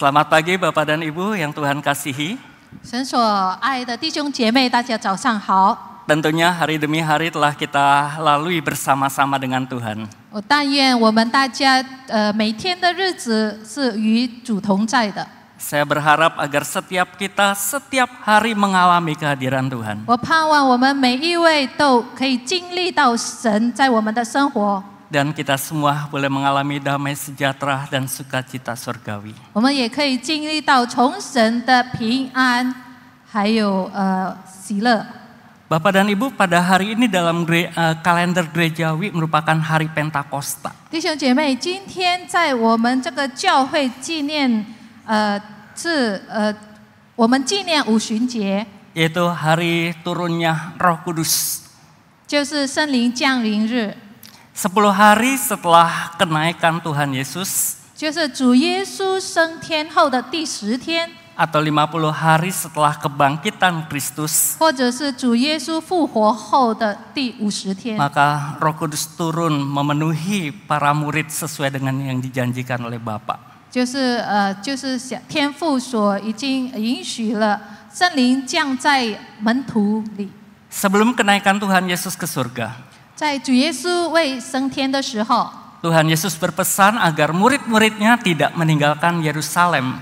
Selamat pagi Bapak dan Ibu yang Tuhan kasihi. 神所爱的弟兄姐妹，大家早上好。 Tentunya hari demi hari telah kita lalui bersama-sama dengan Tuhan. 我但愿我们大家每天的日子是与主同在的。 Saya berharap agar setiap kita setiap hari mengalami kehadiran Tuhan. 我盼望我们每一位都可以经历到神在我们的生活， Dan kita semua boleh mengalami damai sejahtera dan sukacita surgawi. 我们也可以经历到从神的平安，还有喜乐。 Bapak dan Ibu, pada hari ini dalam kalender gerejawi merupakan hari Pentakosta. 弟兄姐妹，今天在我们这个教会纪念我们纪念五旬节， Yaitu hari turunnya Roh Kudus. 就是圣灵降临日， 10 hari setelah kenaikan Tuhan Yesus 就是主耶稣升天后的第10天， atau 50 hari setelah kebangkitan Kristus, 或者是主耶稣复活后的第50天， maka Roh Kudus turun memenuhi para murid sesuai dengan yang dijanjikan oleh Bapa. 就是天父所已经允许了圣灵降在门徒里。 Sebelum kenaikan Tuhan Yesus ke surga, 在主耶稣未升天的时候， Tuhan Yesus berpesan agar murid-muridnya tidak meninggalkan Yerusalem.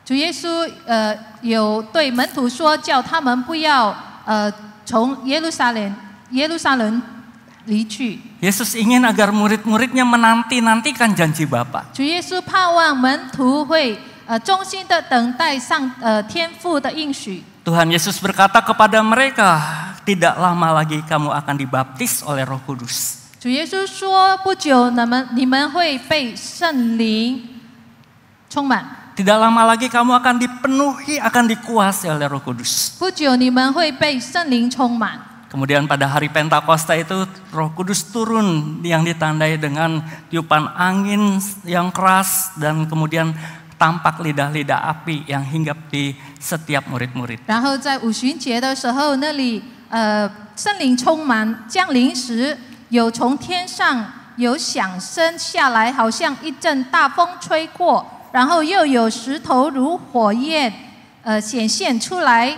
主耶稣有对门徒说，叫他们不要从耶路撒冷离去。 Yesus ingin agar murid-muridnya menanti-nantikan janji Bapa. 主耶稣盼望门徒会忠心的等待天父的应许。 Tuhan Yesus berkata kepada mereka, tidak lama lagi kamu akan dibaptis oleh Roh Kudus. 主耶稣说，不久你们会被圣灵充满， Tidak lama lagi kamu akan dipenuhi, akan dikuasai oleh Roh Kudus. 不久你们会被圣灵充满。 Kemudian pada hari Pentakosta itu Roh Kudus turun yang ditandai dengan tiupan angin yang keras dan kemudian tampak lidah-lidah api yang hinggap di setiap murid-murid. 然后在五旬节的时候，那里圣灵充满降临时，有从天上有响声下来，好像一阵大风吹过，然后又有石头如火焰显现出来，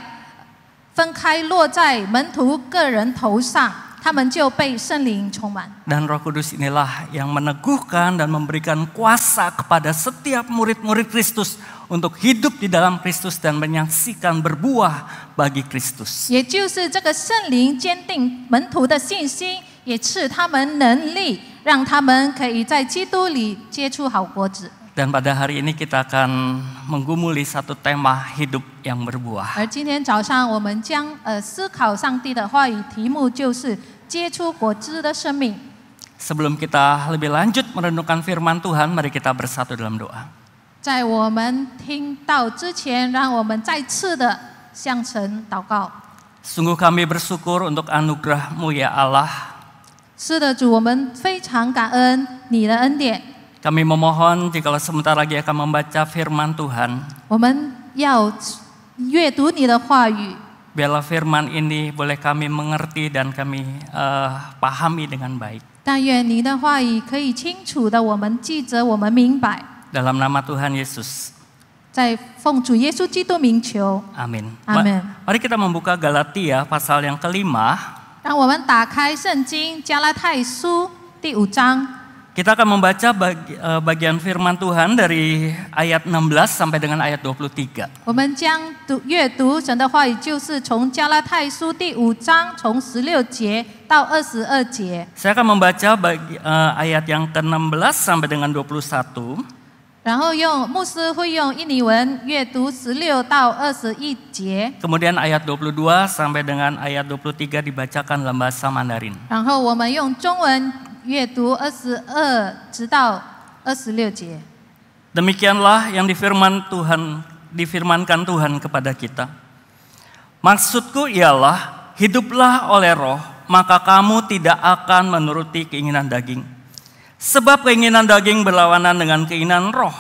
分开落在门徒个人头上，他们就被圣灵充满。 Dan Roh Kudus inilah yang meneguhkan dan memberikan kuasa kepada setiap murid-murid Kristus untuk hidup di dalam Kristus dan menyaksikan berbuah bagi Kristus. 也就是这个圣灵坚定门徒的信心，也赐他们能力，让他们可以在基督里结出好果子。 Dan pada hari ini kita akan menggumuli satu tema hidup yang berbuah. 而今天早上我们将思考上帝的话语，题目就是结出果子的生命。 Sebelum kita lebih lanjut merenungkan firman Tuhan, mari kita bersatu dalam doa. 在我们听到之前，让我们再次的向神祷告。 Sungguh kami bersyukur untuk anugerah-Mu ya Allah. 是的，主，我们非常感恩你的恩典。 Kami memohon jikalau sebentar lagi akan membaca firman Tuhan, 我们要阅读你的话语， biarlah firman ini boleh kami mengerti dan kami pahami dengan baik. 但愿你的话语可以清楚的我们记着，我们明白。 Dalam nama Tuhan Yesus. 在奉主耶稣基督名求， Amin. Amin. Mari kita membuka Galatia pasal yang kelima. 让我们打开圣经加拉太书第5章。 Kita akan membaca bagian firman Tuhan dari ayat 16 sampai dengan ayat 23. 我们将阅读神的话语，就是从加拉太书第5章从16节到22节。 Saya akan membaca ayat yang ke-16 sampai dengan 21. 然后牧师会用印尼文阅读16到21节， Kemudian ayat 22 sampai dengan ayat 23 dibacakan dalam bahasa Mandarin. 然后我们用中文阅读22直到26节。 Demikianlah yang difirmankan Tuhan kepada kita. Maksudku ialah, hiduplah oleh roh, maka kamu tidak akan menuruti keinginan daging. Sebab keinginan daging berlawanan dengan keinginan roh,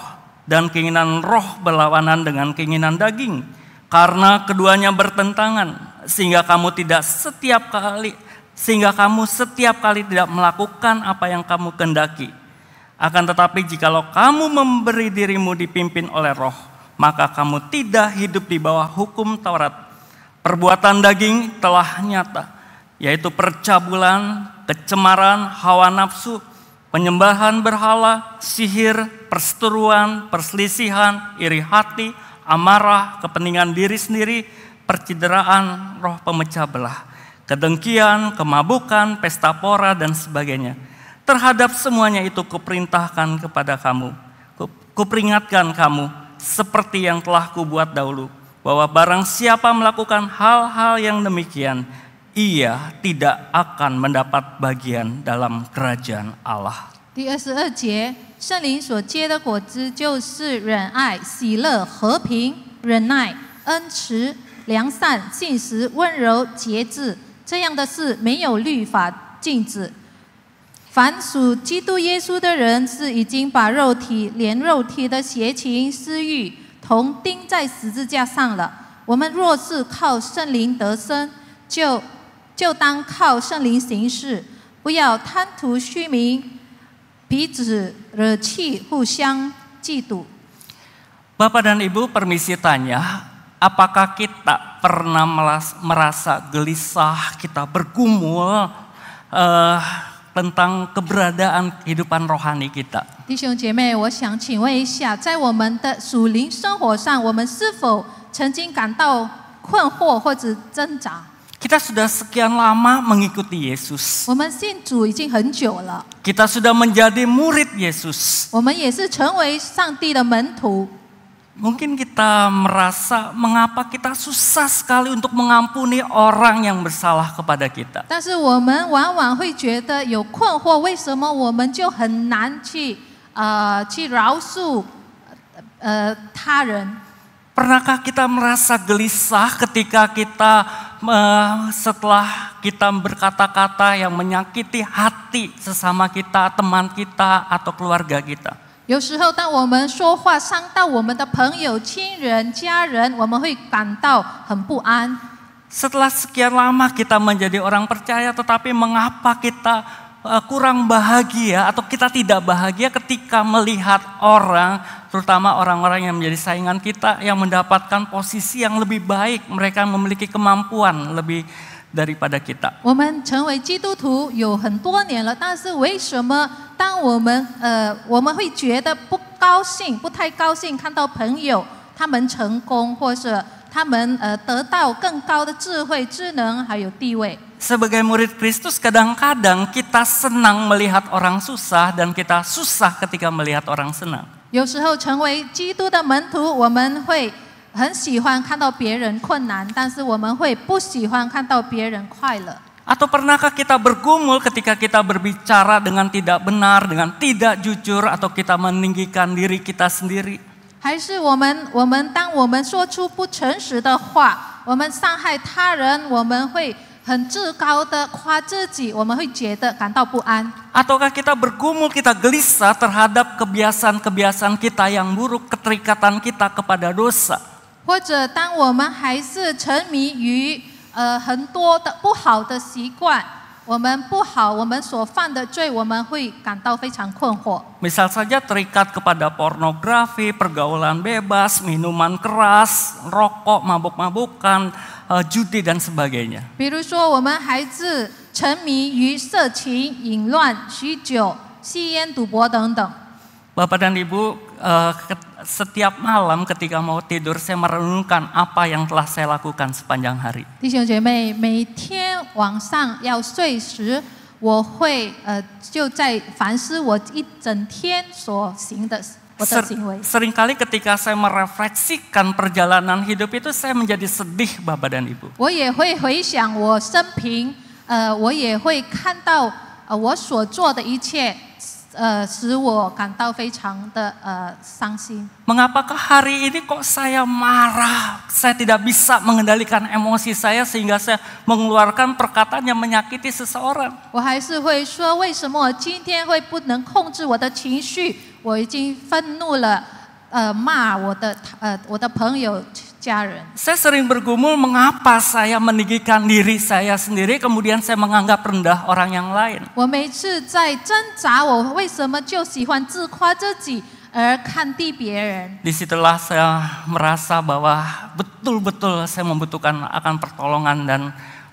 dan keinginan roh berlawanan dengan keinginan daging. Karena keduanya bertentangan, sehingga kamu setiap kali tidak melakukan apa yang kamu kehendaki. Akan tetapi jikalau kamu memberi dirimu dipimpin oleh roh, maka kamu tidak hidup di bawah hukum Taurat. Perbuatan daging telah nyata, yaitu percabulan, kecemaran, hawa nafsu, penyembahan berhala, sihir, perseteruan, perselisihan, iri hati, amarah, kepentingan diri sendiri, percideraan, roh pemecah belah, kedengkian, kemabukan, pesta pora, dan sebagainya. Terhadap semuanya itu kuperintahkan kepada kamu, kuperingatkan kamu, seperti yang telah kubuat dahulu, bahwa barang siapa melakukan hal-hal yang demikian, ia tidak akan mendapat bagian dalam kerajaan Allah. 第22节，圣灵所结的果子就是忍爱、喜乐、和平、忍耐、恩慈、良善、信实、温柔、节制，这样的事没有律法禁止。凡属基督耶稣的人，是已经把肉体连肉体的邪情私欲同钉在十字架上了。我们若是靠圣灵得生，就当靠圣灵行事，不要贪图虚名，彼此惹气，互相嫉妒。 Bapak dan Ibu, permisi tanya, apakah kita pernah merasa gelisah, kita bergumul tentang keberadaan kehidupan rohani kita? 弟兄姐妹，我想请问一下，在我们的属灵生活上，我们是否曾经感到困惑或者挣扎？ Kita sudah sekian lama mengikuti Yesus. 我们信主已经很久了， Kita sudah menjadi murid Yesus. 我们也是成为上帝的门徒。 Mungkin kita merasa mengapa kita susah sekali untuk mengampuni orang yang bersalah kepada kita. 但是我们往往会觉得有困惑，为什么我们就很难去饶恕他人？ Pernahkah kita merasa gelisah ketika kita setelah kita berkata-kata yang menyakiti hati sesama kita, teman kita, atau keluarga kita? 有时候，当我们说话伤到我们的朋友、亲人、家人，我们会感到很不安。 Setelah sekian lama kita menjadi orang percaya, tetapi mengapa kita kurang bahagia atau kita tidak bahagia ketika melihat orang, terutama orang-orang yang menjadi saingan kita, yang mendapatkan posisi yang lebih baik, mereka memiliki kemampuan lebih daripada kita. 我们成为基督徒有很多年了，但是为什么当我们会觉得不高兴、不太高兴，看到朋友他们成功，或者他们得到更高的智慧、智能还有地位？ Sebagai murid Kristus, kadang-kadang kita senang melihat orang susah dan kita susah ketika melihat orang senang. 有时候成为基督的门徒，我们会很喜欢看到别人困难，但是我们会不喜欢看到别人快乐。 Atau pernahkah kita bergumul ketika kita berbicara dengan tidak benar, dengan tidak jujur, atau kita meninggikan diri kita sendiri? 还是当我们说出不诚实的话，我们伤害他人，我们会很自高的夸自己，我们会觉得感到不安。 Ataukah kita bergumul, kita gelisah terhadap kebiasaan-kebiasaan kita yang buruk, keterikatan kita kepada dosa? 或者当我们还是沉迷于很多的不好的习惯，我们所犯的罪，我们会感到非常困惑。 Misal saja terikat kepada pornografi, pergaulan bebas, minuman keras, rokok, mabuk-mabukan, judi dan sebagainya. 比如说，我们孩子沉迷于色情、淫乱、酗酒、吸烟、赌博等等。 Bapak dan Ibu, setiap malam ketika mau tidur saya merenungkan apa yang telah saya lakukan sepanjang hari. 弟兄姐妹，每天晚上要睡时，我会就在反思我一整天所行的我的行为。 Seringkali ketika saya merefleksikan perjalanan hidup itu saya menjadi sedih, Bapak dan Ibu. 我也会回想我生平，我也会看到我所做的一切。 使我感到非常的伤心。 Mengapakah hari ini kok saya marah? Saya tidak bisa mengendalikan emosi saya sehingga saya mengeluarkan perkataan yang menyakiti seseorang. 我还是会说，为什么我今天会不能控制我的情绪？我已经愤怒了，骂我的朋友、家人。 Saya sering bergumul mengapa saya meninggikan diri saya sendiri, kemudian saya menganggap rendah orang yang lain. 我每次在挣扎，我为什么就喜欢自夸自己，而看低别人。 Disitulah saya merasa bahwa betul-betul saya membutuhkan akan pertolongan dan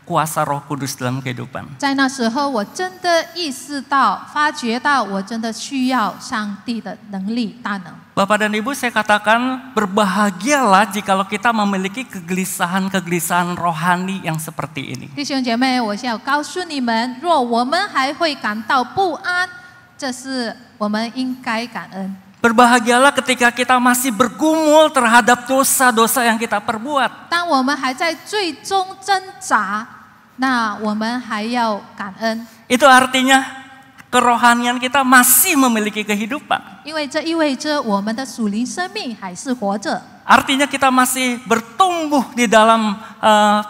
kuasa Roh Kudus dalam kehidupan. 在那时候，我真的意识到、发觉到，我真的需要上帝的能力、大能。 Bapak dan Ibu, saya katakan berbahagialah jikalau kita memiliki kegelisahan-kegelisahan rohani yang seperti ini. 弟兄姐妹，我想告诉你们，若我们还会感到不安，这是我们应该感恩。 Berbahagialah ketika kita masih bergumul terhadap dosa-dosa yang kita perbuat. 当我们还在最终挣扎，那我们还要感恩， Itu artinya kerohanian kita masih memiliki kehidupan. 因为这意味着我们的属灵生命还是活着。 Artinya kita masih bertumbuh di dalam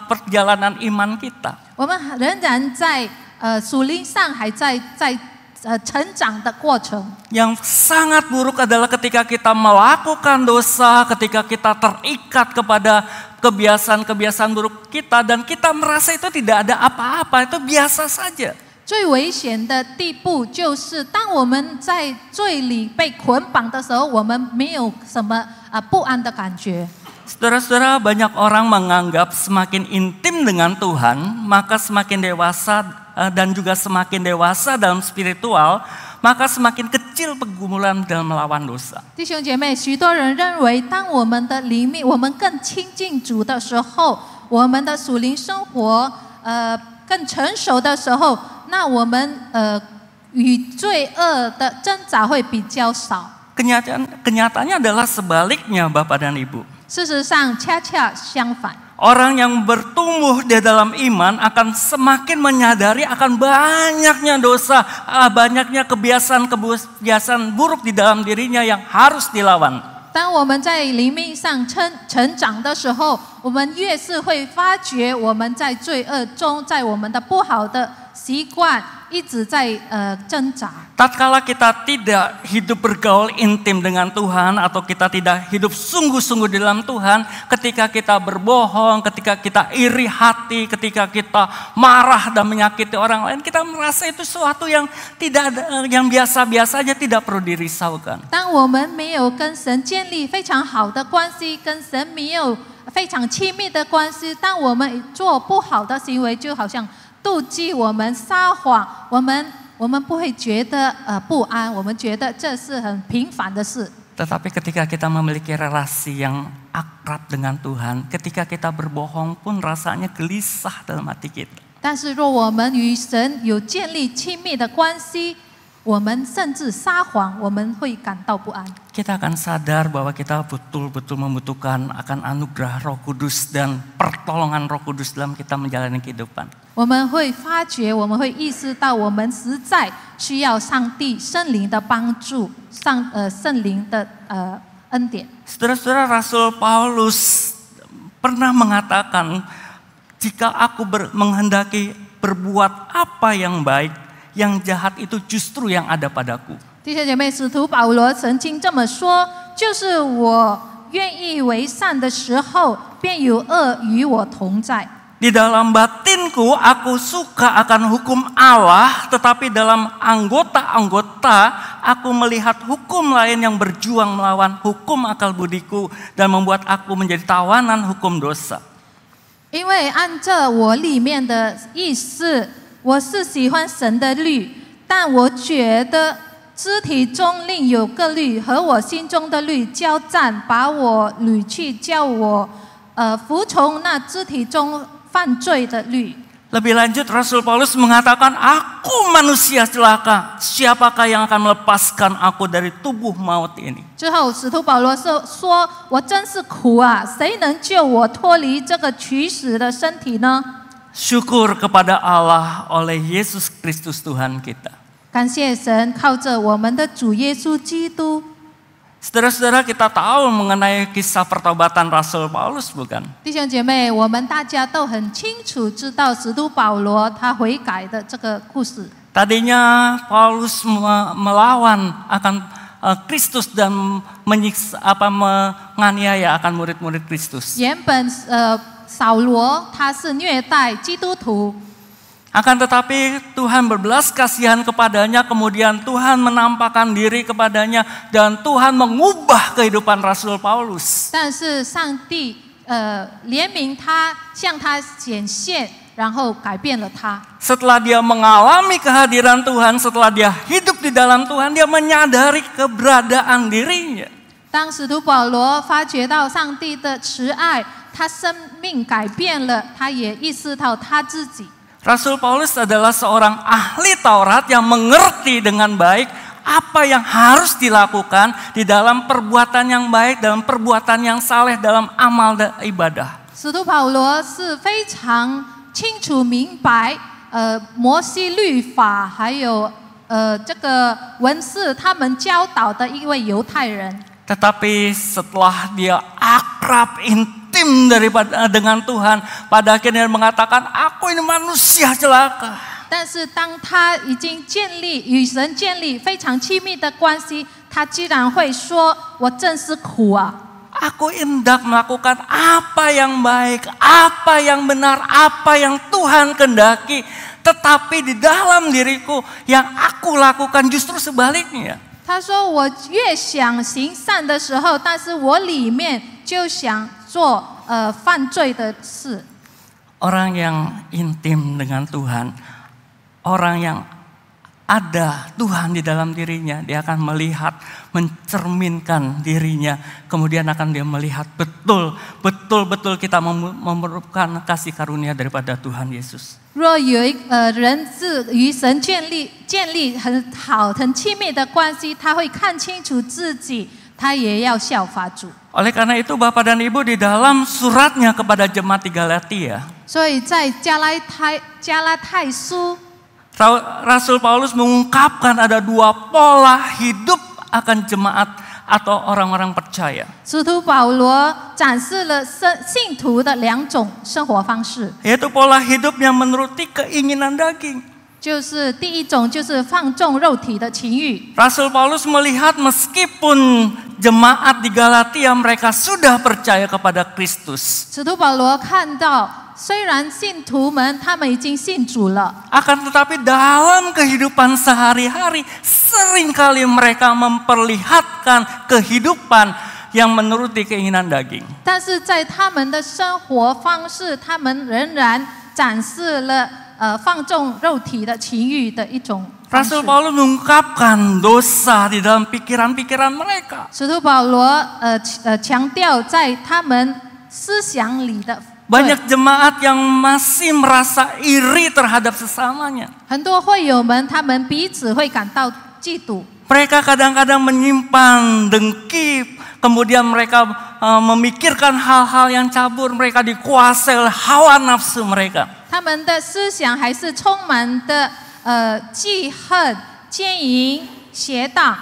perjalanan iman kita. 我们仍然在属灵上还在成长的过程。 Yang sangat buruk adalah ketika kita melakukan dosa, ketika kita terikat kepada kebiasaan-kebiasaan buruk kita dan kita merasa itu tidak ada apa-apa, itu biasa saja. 最危险的地步就是，当我们在罪里被捆绑的时候，我们没有什么不安的感觉。 Saudara-saudara, banyak orang menganggap semakin intim dengan Tuhan, maka semakin dewasa dan juga semakin dewasa dalam spiritual, maka semakin kecil pergumulan dalam melawan dosa. 弟兄姐妹，许多人认为，当我们的灵命，我们更亲近主的时候，我们的属灵生活更成熟的时候，那我们与罪恶的挣扎会比较少。 Kenyataannya adalah sebaliknya, Bapak dan Ibu. 事实上，恰恰相反。 Orang yang bertumbuh di dalam iman akan semakin menyadari akan banyaknya dosa, banyaknya kebiasaan buruk di dalam dirinya yang harus dilawan. 当我们在灵命上成长的时候，我们越是会发觉我们在罪恶中，在我们的不好的习惯一直在挣扎。 Tatkala kita tidak hidup bergaul intim dengan Tuhan atau kita tidak hidup sungguh-sungguh di dalam Tuhan, ketika kita berbohong, ketika kita iri hati, ketika kita marah dan menyakiti orang lain, kita merasa itu sesuatu yang yang biasa-biasa saja, tidak perlu dirisaukan. 当我们没有跟神建立非常好的关系，跟神没有非常亲密的关系，当我们做不好的行为，就好像妒忌我们、撒谎，我们不会觉得不安，我们觉得这是很平凡的事。 Tetapi ketika kita memiliki relasi yang akrab dengan Tuhan, ketika kita berbohong pun rasanya gelisah dalam hati kita. 但是若我们与神有建立亲密的关系，我们甚至撒谎，我们会感到不安。 Kita akan sadar bahwa kita betul-betul membutuhkan akan anugerah Roh Kudus dan pertolongan Roh Kudus dalam kita menjalani kehidupan. 我们会发觉，我们会意识到，我们实在需要上帝圣灵的帮助，圣灵的恩典。 Saudara-saudara, Rasul Paulus pernah mengatakan, jika aku menghendaki berbuat apa yang baik, yang jahat itu justru yang ada padaku. 弟兄姐妹，使徒保罗曾经这么说：“就是我愿意为善的时候，便有恶与我同在。” Di dalam batinku aku suka akan hukum Allah, tetapi dalam anggota-anggota aku melihat hukum lain yang berjuang melawan hukum akal budiku dan membuat aku menjadi tawanan hukum dosa. 因为按照我里面的意思，我是喜欢神的律，但我觉得肢体中另有个律和我心中的律交战，把我掳去，叫我服从那肢体中犯罪的律。 Lebih lanjut Rasul Paulus mengatakan, aku manusia celaka, siapakah yang akan melepaskan aku dari tubuh maut ini? 之后，使徒保罗说：“我真是苦啊，谁能救我脱离这个取死的身体呢？” Syukur kepada Allah oleh Yesus Kristus Tuhan kita. 感谢神，靠着我们的主耶稣基督。 Saudara-saudara, kita tahu mengenai kisah pertobatan Rasul Paulus, bukan? 弟兄姐妹，我们大家都很清楚知道使徒保罗他悔改的这个故事。 Tadinya Paulus melawan akan Kristus dan menganiaya akan murid-murid Kristus. 原本扫罗他是虐待基督徒， Akan tetapi Tuhan berbelas kasihan kepadanya, kemudian Tuhan menampakkan diri kepadanya dan Tuhan mengubah kehidupan Rasul Paulus. 但是上帝怜悯他，向他显现，然后改变了他。 Setelah dia mengalami kehadiran Tuhan, setelah dia hidup di dalam Tuhan, dia menyadari keberadaan dirinya. 当使徒保罗发觉到上帝的慈爱，他生命改变了，他也意识到他自己。 Rasul Paulus adalah seorang ahli Taurat yang mengerti dengan baik apa yang harus dilakukan di dalam perbuatan yang baik, dalam perbuatan yang saleh, dalam amal dan ibadah. 使徒保罗是非常清楚明白，摩西律法还有这个文士他们教导的一位犹太人。 Tetapi setelah dia akrab intim dengan Tuhan, pada akhirnya dia mengatakan, aku ini manusia celaka. 但是当他已经与神建立非常亲密的关系，他居然会说：“我真是苦啊！ Aku hendak melakukan apa yang baik, apa yang benar, apa yang Tuhan kehendaki. Tetapi di dalam diriku yang aku lakukan justru sebaliknya. ” 他说：“我越想行善的时候，但是我里面就想做犯罪的事。” Orang yang intim dengan Tuhan, orang yang ada Tuhan di dalam dirinya, dia akan melihat, mencerminkan dirinya, kemudian akan dia melihat betul kita memerlukan kasih karunia daripada Tuhan Yesus. 若有人是与神建立很好很亲密的关系，他会看清楚自己，他也要效法主。 Oleh karena itu Bapak dan Ibu di dalam suratnya kepada jemaat di Galatia, 所以在加拉太书， Rasul Paulus mengungkapkan ada dua pola hidup akan jemaat atau orang-orang percaya. 使徒保罗展示了信徒的两种生活方式， Yaitu pola hidup yang menuruti keinginan daging. 就是第一种就是放纵肉体的情欲。 Rasul Paulus melihat meskipun jemaat di Galatia mereka sudah percaya kepada Kristus, 使徒保罗看到，虽然信徒们他们已经信主了， akan tetapi dalam kehidupan sehari-hari seringkali mereka memperlihatkan kehidupan yang menuruti keinginan daging. 但是在他们的生活方式，他们仍然展示了放纵肉体的情欲的一种方式。 Rasul Paulus mengungkapkan dosa di dalam pikiran-pikiran mereka. 使徒保罗强调在他们思想里的 Banyak jemaat yang masih merasa iri terhadap sesamanya. 很多会友们，他们彼此会感到嫉妒。 Mereka kadang-kadang menyimpan dengki, kemudian mereka memikirkan hal-hal yang cabur, mereka dikuasai oleh hawa nafsu mereka. 他们的思想还是充满的记恨、奸淫、邪荡。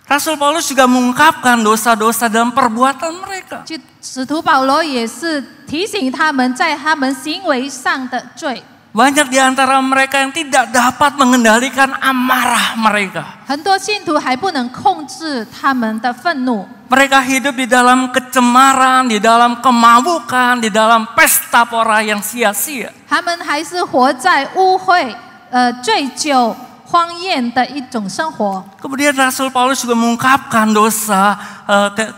Rasul Paulus juga mengungkapkan dosa-dosa dalam perbuatan mereka. 就使徒保罗也是提醒他们在他们行为上的罪。 Banyak di antara mereka yang tidak dapat mengendalikan amarah mereka. 很多信徒还不能控制他们的愤怒， Mereka hidup di dalam kecemaran, di dalam kemabukan, di dalam pesta pora yang sia-sia. 他们还是活在污秽、醉酒、荒宴的一种生活。 Kemudian Rasul Paulus juga mengungkapkan dosa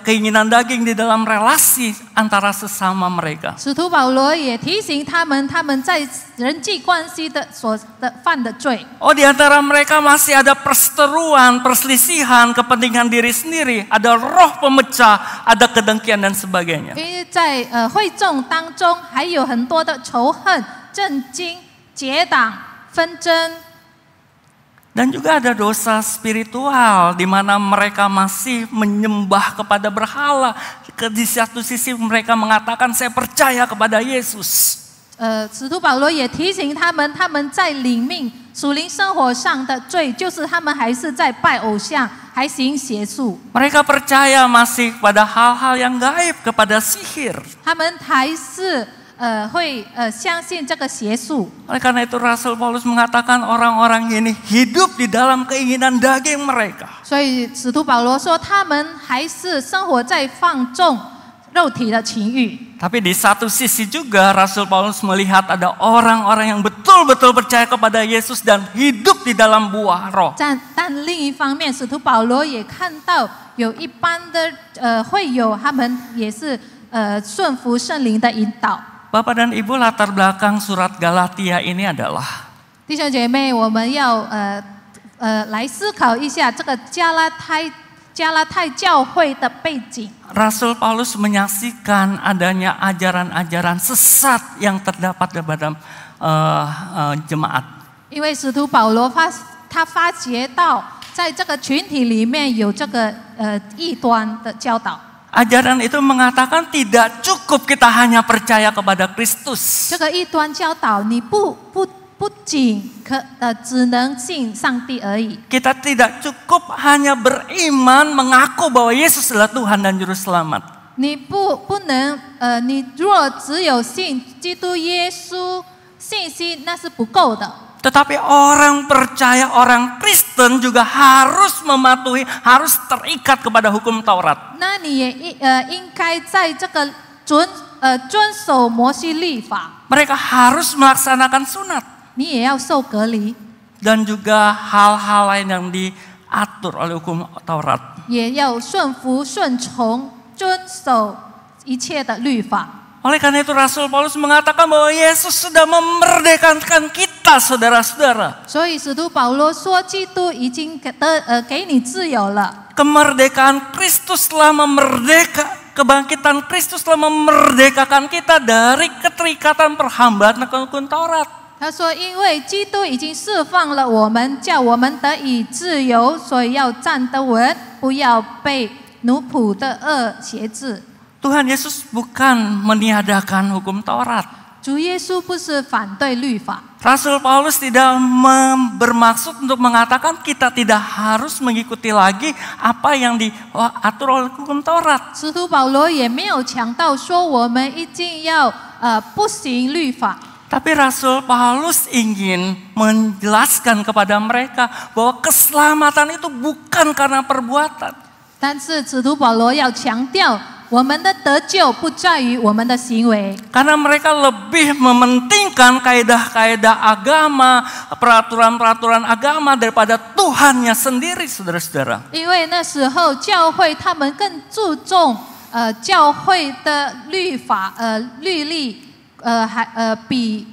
keinginan daging di dalam relasi antara sesama mereka. 使徒保罗也提醒他们，他们在人际关系的犯的罪。 Oh, di antara mereka masih ada perseteruan, perselisihan, kepentingan diri sendiri, ada roh pemecah, ada kedengkian dan sebagainya. 因为在会众当中还有很多的仇恨、震惊、结党、纷争。 Dan juga ada dosa spiritual di mana mereka masih menyembah kepada berhala. Di satu sisi mereka mengatakan saya percaya kepada Yesus. 使徒保罗也提醒他们，他们在领命属灵生活上的罪，就是他们还是在拜偶像，还行邪术。 Mereka percaya masih pada hal-hal yang gaib, kepada sihir. 他们还是会相信这个邪术。 Oleh karena itu Rasul Paulus mengatakan orang-orang ini hidup di dalam keinginan daging mereka. 所以使徒保罗说，他们还是生活在放纵肉体的情欲。Tapi di satu sisi juga Rasul Paulus melihat ada orang-orang yang betul-betul percaya kepada Yesus dan hidup di dalam buah roh. 但另一方面，使徒保罗也看到有一般的会友，他们也是顺服圣灵的引导。 Bapak dan Ibu, latar belakang surat Galatia ini adalah 弟兄姐妹，我们要来思考一下这个加拉太教会的背景。 Rasul Paulus menyaksikan adanya ajaran-ajaran sesat yang terdapat dalam jemaat. 因为使徒保罗他发觉到，在这个群体里面有这个异端的教导。 Ajaran itu mengatakan tidak cukup kita hanya percaya kepada Kristus. 这个异端教导，你不仅只能信上帝而已。 Kita tidak cukup hanya beriman mengaku bahwa Yesus adalah Tuhan dan Juru Selamat. 你不能你若只有信基督耶稣信息，那是不够的。 Tetapi orang percaya, orang Kristen juga harus mematuhi, harus terikat kepada hukum Taurat. 那你也应该在这个遵守摩西律法， Mereka harus melaksanakan sunat. 你也要受隔离， Dan juga hal-hal lain yang diatur oleh hukum Taurat. 也要顺服顺从遵守一切的律法。 Oleh karena itu Rasul Paulus mengatakan bahwa Yesus sudah memerdekakan kita, saudara-saudara. 所以使徒保罗说，基督已经给你自由了。 Kemerdekaan Kristus telah kebangkitan Kristus telah memerdekakan kita dari keterikatan perhambaan hukum Taurat. 他说，因为基督已经释放了我们，叫我们得以自由，所以要站得稳，不要被奴仆的恶挟制。 Tuhan Yesus bukan meniadakan hukum Taurat. 主耶稣不是反对律法。 Rasul Paulus tidak bermaksud untuk mengatakan kita tidak harus mengikuti lagi apa yang diatur oleh hukum Taurat. 使徒保罗也没有强调说我们一定要不行律法。 Tapi Rasul Paulus ingin menjelaskan kepada mereka bahwa keselamatan itu bukan karena perbuatan. 但是使徒保罗要强调，我们的得救不在于我们的行为。 Karena mereka lebih mementingkan kaidah-kaidah agama, peraturan-peraturan agama daripada Tuhannya sendiri, saudara-saudara. 因为那时候教会他们更注重教会的律法律例比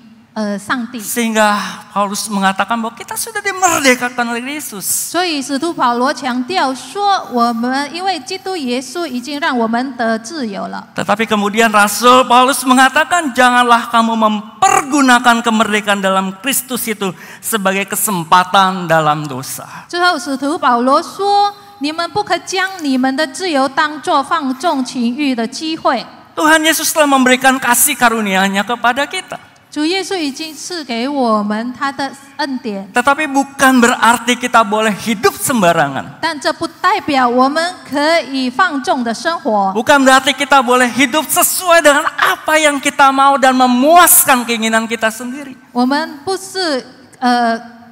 上帝。 Sehingga Paulus mengatakan bahwa kita sudah dimerdekakan oleh Yesus. 所以使徒保罗强调说，我们因为基督耶稣已经让我们得自由了。 Tetapi kemudian Rasul Paulus mengatakan janganlah kamu mempergunakan kemerdekaan dalam Kristus itu sebagai kesempatan dalam dosa. 最后使徒保罗说，你们不可将你们的自由当作放纵情欲的机会。 Tuhan Yesus telah memberikan kasih karunia-Nya kepada kita. 主耶稣已经赐给我们他的恩典， Tetapi bukan berarti kita boleh hidup sembarangan. 但这不代表我们可以放纵的生活， Bukan berarti kita boleh hidup sesuai dengan apa yang kita mau dan memuaskan keinginan kita sendiri. 我们不是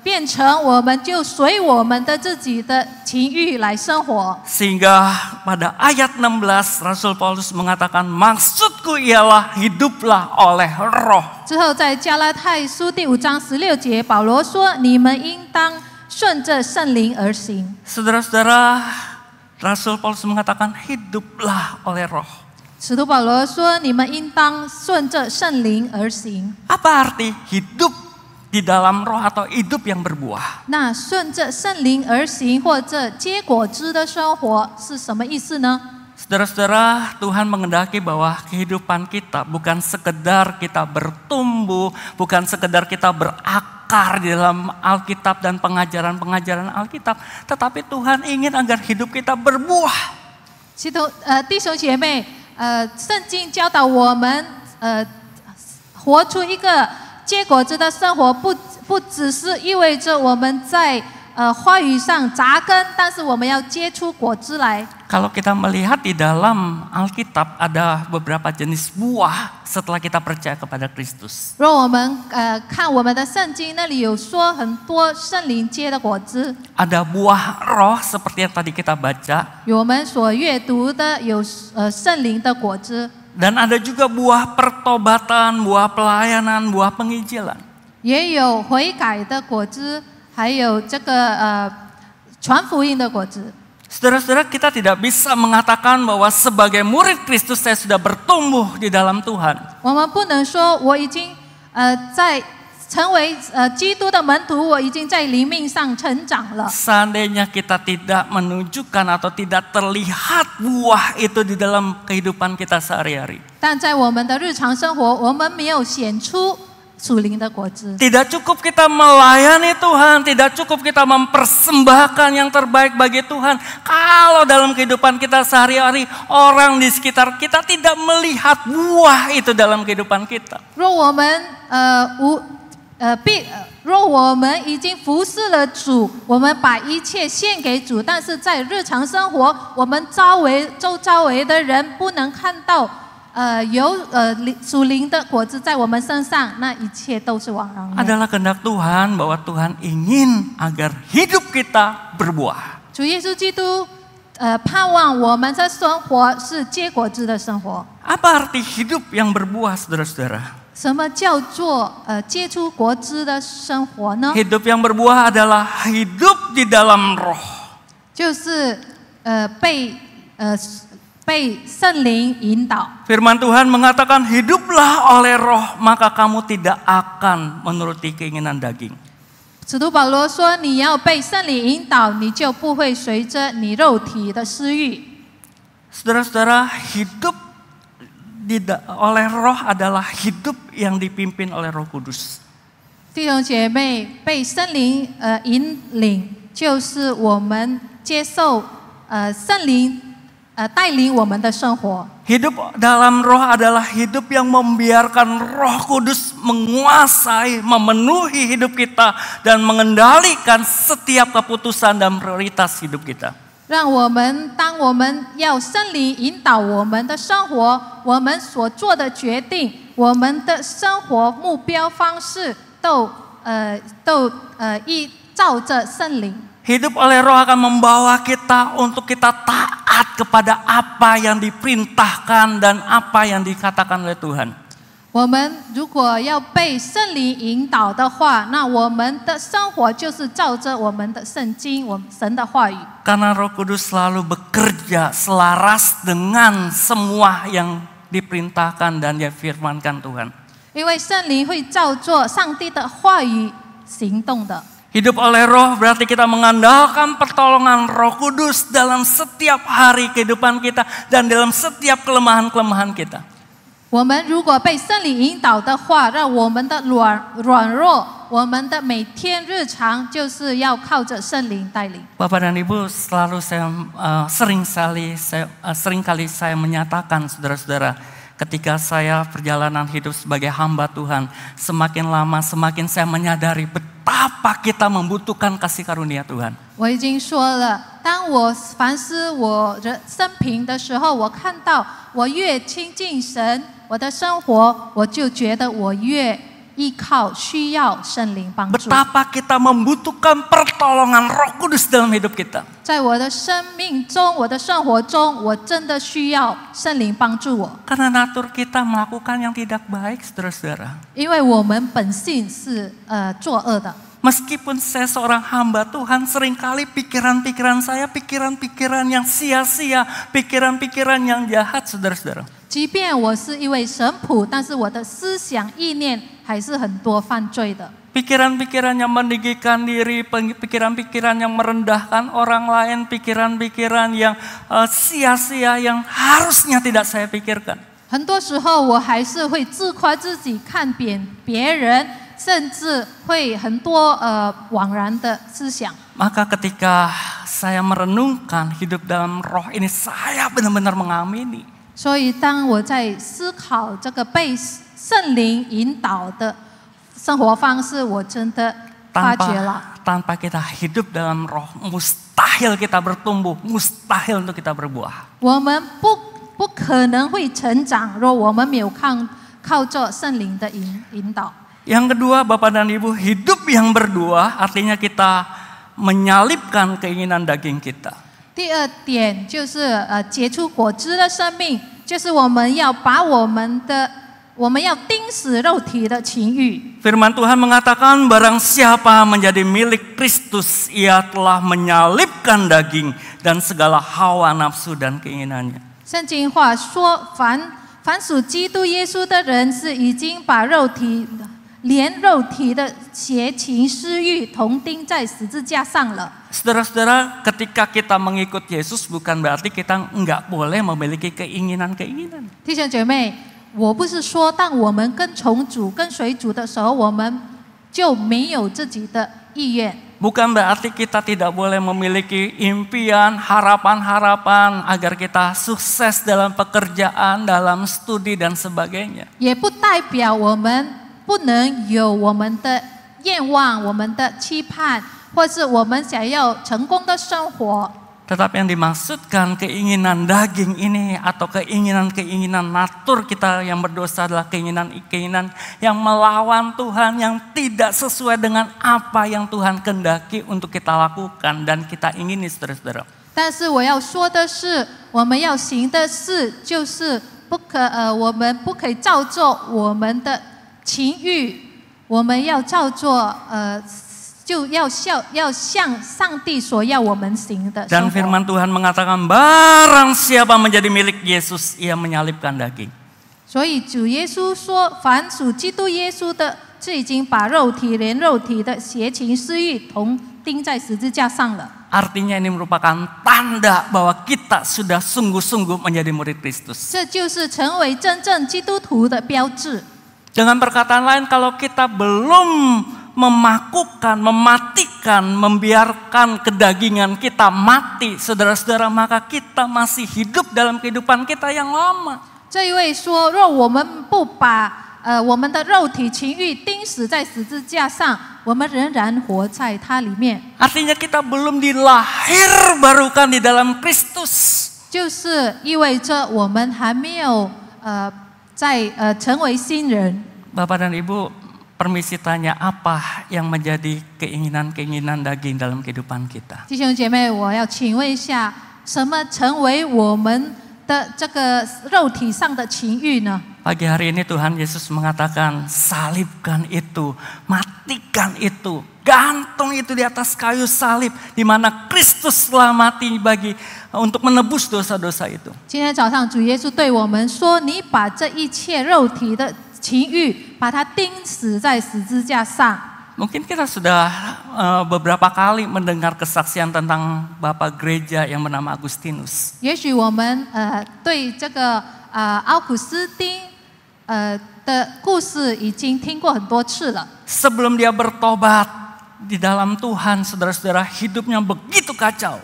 变成我们就随我们的自己的情欲来生活。 Sehingga pada ayat 16 Rasul Paulus mengatakan maksudku ialah hiduplah oleh roh. 之后在加拉太书第5章16节，保罗说：“你们应当顺着圣灵而行。” Saudara-saudara, Rasul Paulus mengatakan hiduplah oleh roh. 使徒保罗说：“你们应当顺着圣灵而行。” Apa arti hidup di dalam roh atau hidup yang berbuah? 那顺着圣灵而行或者结果子的生活是什么意思呢？ Saudara-saudara, Tuhan mengendaki bahwa kehidupan kita bukan sekedar kita bertumbuh, bukan sekedar kita berakar di dalam Alkitab dan pengajaran-pengajaran Alkitab, tetapi Tuhan ingin agar hidup kita berbuah. 弟兄姐妹，圣经教导我们，活出一个结果子的生活，不只是意味着我们在话语上扎根，但是我们要结出果子来。 Kalau kita melihat di dalam Alkitab ada beberapa jenis buah setelah kita percaya kepada Kristus. 若我们看我们的圣经，那里有说很多圣灵结的果子。 Ada buah roh seperti yang tadi kita baca. 有我们所阅读的有圣灵的果子。Dan ada juga buah pertobatan, buah pelayanan, buah penginjilan. 也有悔改的果子，还有这个传福音的果子。 Saudara-saudara, kita tidak bisa mengatakan bahwa sebagai murid Kristus saya sudah bertumbuh di dalam Tuhan. 我们不能说我已经在成为基督的门徒，我已经在灵命上成长了。 Seandainya kita tidak menunjukkan atau tidak terlihat buah itu di dalam kehidupan kita sehari-hari. 但在我们的日常生活，我们没有显出属灵的果子。 Tidak cukup kita melayani Tuhan, tidak cukup kita mempersembahkan yang terbaik bagi Tuhan. Kalau dalam kehidupan kita sehari-hari, orang di sekitar kita tidak melihat buah itu dalam kehidupan kita. 若我们若我们已经服侍了主，我们把一切献给主，但是在日常生活，我们周遭围的人不能看到有属灵的果子在我们身上，那一切都是枉然的。 Adalah kehendak Tuhan bahwa Tuhan ingin agar hidup kita berbuah. 主耶稣基督盼望我们的生活是结果子的生活。 Apa arti hidup yang berbuah, saudara-saudara? 什么叫做结出果子的生活呢？ Hidup yang berbuah adalah hidup di dalam roh. 就是被圣灵引导。 Firman Tuhan mengatakan hiduplah oleh roh maka kamu tidak akan menuruti keinginan daging. 使徒保罗说：“你要被圣灵引导，你就不会随着你肉体的私欲。” Saudara-saudara, hidup oleh roh adalah hidup yang dipimpin oleh Roh Kudus. 弟兄姐妹，被圣灵引领，就是我们接受圣灵带领我们的生活。 Hidup dalam roh adalah hidup yang membiarkan Roh Kudus menguasai, memenuhi hidup kita dan mengendalikan setiap keputusan dan prioritas hidup kita. 当我们要圣灵引导我们的生活，我们所做的决定，我们的生活目标方式都依照着圣灵。 Hidup oleh roh akan membawa kita untuk kita taat kepada apa yang diperintahkan dan apa yang dikatakan oleh Tuhan. 我们如果要被圣灵引导的话，那我们的生活就是照着我们的圣经，我们神的话语。 Karena Roh Kudus selalu bekerja selaras dengan semua yang diperintahkan dan difirmankan Tuhan. 因为圣灵会照着上帝的话语行动的。 Hidup oleh roh berarti kita mengandalkan pertolongan Roh Kudus dalam setiap hari kehidupan kita dan dalam setiap kelemahan-kelemahan kita. 我们如果被圣灵引导的话，让我们的软弱，我们的每天日常就是要靠着圣灵带领。 Bapak dan Ibu, sering kali saya menyatakan, saudara-saudara, ketika saya perjalanan hidup sebagai hamba Tuhan, semakin lama semakin saya menyadari betapa kita membutuhkan kasih karunia Tuhan. 我已经说了，当我反思我的生平的时候，我看到我越亲近神，我的生活我就觉得我越依靠需要圣灵帮助。 Betapa kita membutuhkan pertolongan Roh Kudus dalam hidup kita. 在我的生命中，我的生活中，我真的需要圣灵帮助我。 Karena natur kita melakukan yang tidak baik, saudara-saudara. 因为我们本性是作恶的。 Meskipun saya seorang hamba Tuhan, seringkali pikiran-pikiran saya pikiran-pikiran yang sia-sia, pikiran-pikiran yang jahat, saudara-saudara. 即便我是一位神仆，但是我的思想意念还是很多犯罪的。 Pikiran-pikiran yang meninggikan diri, pikiran-pikiran yang merendahkan orang lain, pikiran-pikiran yang sia-sia yang harusnya tidak saya pikirkan. 很多时候我还是会自夸自己，看扁别人，甚至会很多枉然的思想。 Maka ketika saya merenungkan hidup dalam roh ini, saya benar-benar mengamini. 所以当我在思考这个被圣灵引导的生活方式，我真的发觉了。 Tanpa kita hidup dalam roh, mustahil kita bertumbuh, mustahil untuk kita berbuah. 我们不可能会成长，若我们没有靠着圣灵的引导。 Yang kedua, Bapak dan Ibu, hidup yang berdua artinya kita menyalipkan keinginan daging kita. 第二点就是结出果子的生命，就是我们要把我们要钉死肉体的情欲。 Firman Tuhan mengatakan barang siapa menjadi milik Kristus, ia telah menyalibkan daging dan segala hawa nafsu dan keinginannya. 圣经话说，凡属基督耶稣的人，是已经把连肉体的邪情私欲同钉在十字架上了。 Saudara-saudara, ketika kita mengikut Yesus bukan berarti kita enggak boleh memiliki keinginan-keinginan. 弟兄姐妹，我不是说当我们跟随主的时候，我们就没有自己的意愿。 Bukan berarti kita tidak boleh memiliki impian, harapan-harapan agar kita sukses dalam pekerjaan, dalam studi dan sebagainya. 也不代表我们不能有我们的愿望、我们的期盼，或是我们想要成功的生活。 Tetapi yang dimaksudkan keinginan daging ini atau keinginan-keinginan natur kita yang berdosa adalah keinginan-keinginan yang melawan Tuhan, yang tidak sesuai dengan apa yang Tuhan kehendaki untuk kita lakukan dan kita ingini, saudara-saudara. 但是我要说的是，我们要行的事就是我们不可以照做我们的情欲，我们要照做就要像上帝所要我们行的生 Dan 活。 firman Tuhan mengatakan barang siapa menjadi milik Yesus, ia menyalibkan daging. 所以主耶稣说，凡属基督耶稣的，是已经把连肉体的邪情私欲同钉在十字架上了。 Artinya ini merupakan tanda bahwa kita sudah sungguh-sungguh menjadi murid Kristus. 这就是成为真正基督徒的标志。 Dengan perkataan lain, kalau kita belum mematikan, membiarkan kedagingan kita mati, saudara-saudara, maka kita masih hidup dalam kehidupan kita yang lama. 这一位说，若我们不把我们的肉体情欲钉死在十字架上，我们仍然活在它里面。 Artinya kita belum dilahir barukan di dalam Kristus. 就是意味着我们还没有成为新人。 Bapak dan Ibu, permisi tanya, apa yang menjadi keinginan-keinginan daging dalam kehidupan kita? 弟兄姐妹，我要请问一下，什么成为我们的这个肉体上的情欲呢？ Pagi hari ini Tuhan Yesus mengatakan, salibkan itu, matikan itu, gantung itu di atas kayu salib, di mana Kristus telah mati untuk menebus dosa-dosa itu. 今天早上主耶稣对我们说：“你把这一切肉体的情欲，把它钉死在十字架上。” Mungkin kita sudah beberapa kali mendengar kesaksian tentang Bapak Gereja yang bernama Agustinus. 也许我们对这个奥古斯丁的故事已经听过很多次了。 Sebelum dia bertobat di dalam Tuhan, saudara-saudara, hidupnya begitu kacau.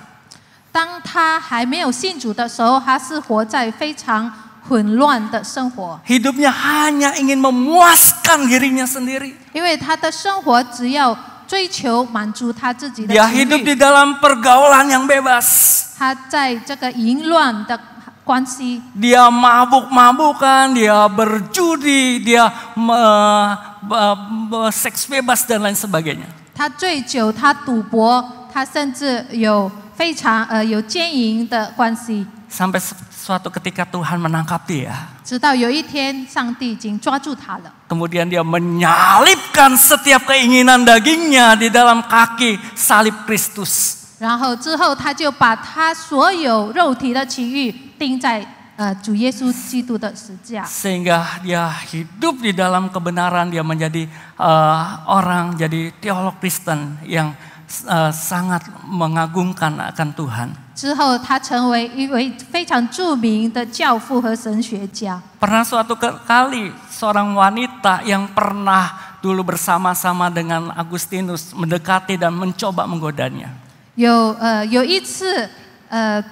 当他还没有信主的时候，他是活在非常混乱的生活， Hidupnya hanya ingin memuaskan dirinya sendiri. 因为他的生活只要追求满足他自己的 Dia 情 hidup 欲， di dalam pergaulan yang bebas. 他在这个淫乱的关系， Dia mabuk-mabukan, dia berjudi, dia seks bebas dan lain sebagainya. 他醉酒，他赌博，他甚至有非常有奸淫的关系。 Sampai suatu ketika Tuhan menangkap dia. 直到有一天，上帝已经抓住他了。 Kemudian dia menyalibkan setiap keinginan dagingnya di dalam kaki salib Kristus. 然后之后，他就把他所有肉体的情欲钉在主耶稣基督的十字架， Sehingga dia hidup di dalam kebenaran, dia menjadi orang, jadi teolog Kristen yang sangat mengagungkan akan Tuhan. 之后他成为一位非常著名的教父和神学家。 Pernah suatu kali seorang wanita yang pernah dulu bersama-sama dengan Agustinus mendekati dan mencoba menggodanya. 有一次，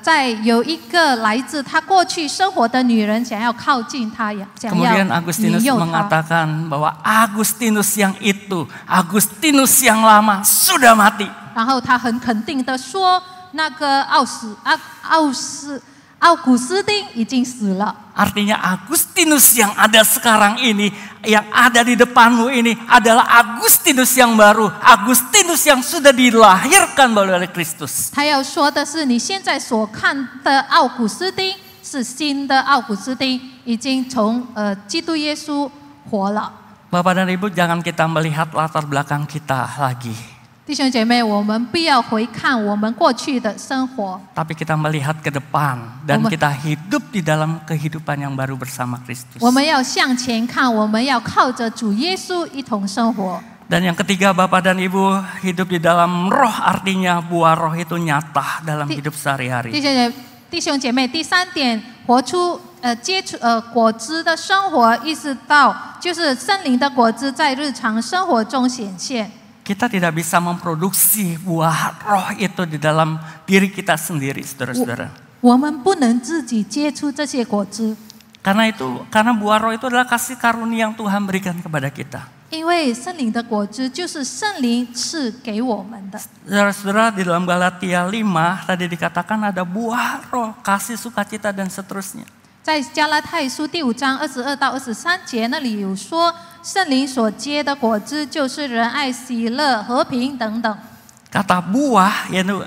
在有一个来自他过去生活的女人想要靠近他，想要 Kemudian Agustinus 引诱他。 mengatakan bahwa Agustinus yang itu, Agustinus yang lama sudah mati. 然后他很肯定的说，那个奥古斯丁已经死了。 Artinya Agustinus yang ada sekarang ini, yang ada di depanmu ini adalah Agustinus yang baru, Agustinus yang sudah dilahirkan oleh Kristus. 他要说的是，你现在所看的奥古斯丁是新的奥古斯丁，已经从基督耶稣活了。 Bapak dan Ibu, jangan kita melihat latar belakang kita lagi. 弟兄姐妹，我们不要回看我们过去的生活， Tapi kita melihat ke depan dan kita hidup di dalam kehidupan yang baru bersama Kristus. 我们要向前看，我们要靠着主耶稣一同生活。 Dan yang ketiga, Bapak dan Ibu, hidup di dalam roh artinya buah roh itu nyata dalam hidup sehari-hari. 弟兄姐妹，第三点，活出接触果子的生活，意识到就是圣灵的果子在日常生活中显现。 Kita tidak bisa memproduksi buah roh itu di dalam diri kita sendiri, saudara-saudara. 我们不能自己接触这些果子， Karena buah roh itu adalah kasih karunia yang Tuhan berikan kepada kita. 因为圣灵的果子就是圣灵赐给我们的。 Saudara-saudara, di dalam Galatia 5 tadi dikatakan ada buah roh, kasih, sukacita dan seterusnya. 在加拉太书第5章22到23节那里有说，圣灵所结的果子就是仁爱、喜乐、和平等等。 Kata buah yang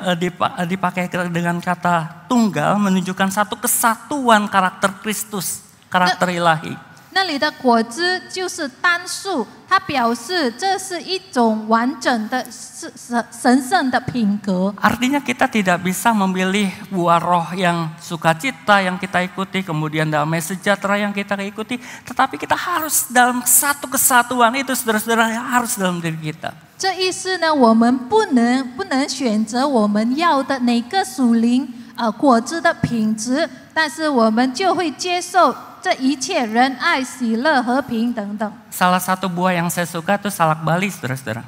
dipakai dengan kata tunggal menunjukkan satu kesatuan karakter Kristus, karakter ilahi. 那里的果子就是单数，它表示这是一种完整的神圣的品格。 Artinya kita tidak bisa memilih buah roh yang sukacita yang kita ikuti, kemudian damai sejahtera yang kita ikuti, tetapi kita harus dalam satu kesatuan itu, saudara-saudara, harus dalam diri kita. 这意思呢，我们不能选择我们要的哪个属灵果子的品质，但是我们就会接受这一切仁爱、喜乐、和平等等。 Salah satu buah yang saya suka itu salak Bali, saudara-saudara.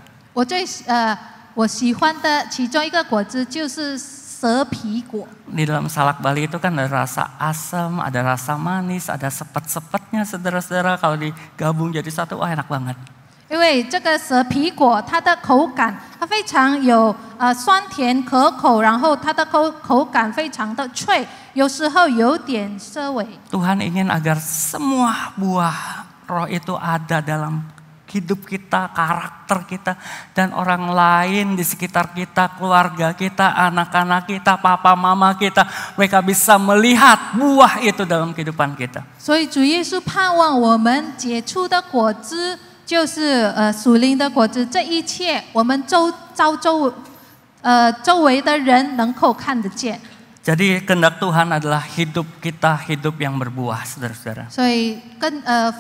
我喜欢的其中一个果子就是蛇皮果。 Di dalam salak Bali itu kan ada rasa asam, ada rasa manis, ada sepet-sepetnya, saudara-saudara. Kalau digabung jadi satu, wah enak banget. 因为这个蛇皮果，它的口感它非常有酸甜可口，然后它的口感非常的脆，有时候有点涩味。 Tuhan ingin agar semua buah roh itu ada dalam hidup kita, karakter kita, dan orang lain di sekitar kita, keluarga kita, anak-anak kita, papa mama kita, mereka bisa melihat buah itu dalam kehidupan kita. 所以主耶稣盼望我们结出的果子，就是属灵的果子，这一切我们周围的人能够看得见。 Jadi kehendak Tuhan adalah hidup kita hidup yang berbuah, saudara-saudara. 所以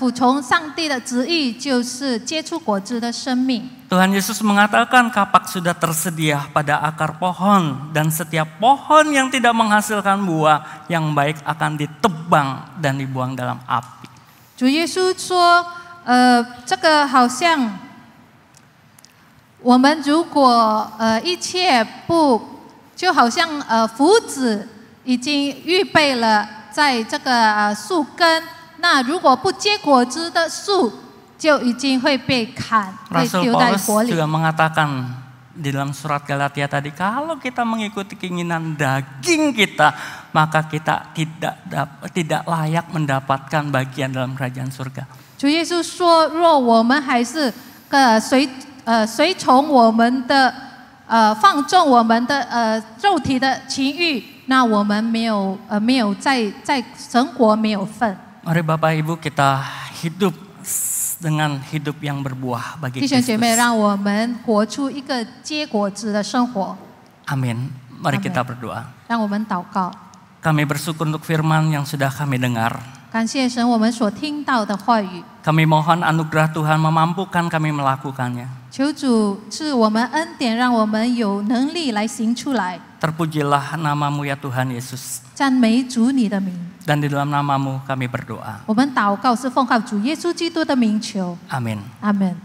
服从上帝的旨意，就是结出果子的生命。 Tuhan Yesus mengatakan kapak sudah tersedia pada akar pohon dan setiap pohon yang tidak menghasilkan buah yang baik akan ditebang dan dibuang dalam api. 主耶稣说，这个好像我们如果一切不。 就好像斧子已经预备了在这个树根，那如果不结果子的树就已经会被砍，会 Rasul 丢在 Paulus 火里。 juga mengatakan di dalam surat Galatia tadi, kalau kita mengikuti keinginan daging kita, maka kita tidak layak mendapatkan bagian dalam kerajaan surga. 主耶稣说，若我们还是随从我们的。 放纵我们的肉体的情欲，那我们没有在神国没有份。 Mari Bapak Ibu kita hidup dengan hidup yang berbuah bagi 弟兄姐妹， Kristus. 让我们活出一个结果子的生活。 Amin. Mari kita berdoa. 让我们祷告， Kami bersyukur untuk firman yang sudah kami dengar. 感谢神，我们所听到的话语。 Kami mohon anugerah Tuhan memampukan kami melakukannya. 求主赐我们恩典，让我们有能力来行出来。 Terpujilah namamu ya Tuhan Yesus. 赞美主你的名， Dan di dalam namamu kami berdoa. 我们祷告是奉靠主耶稣基督的名求， Amin. 阿门。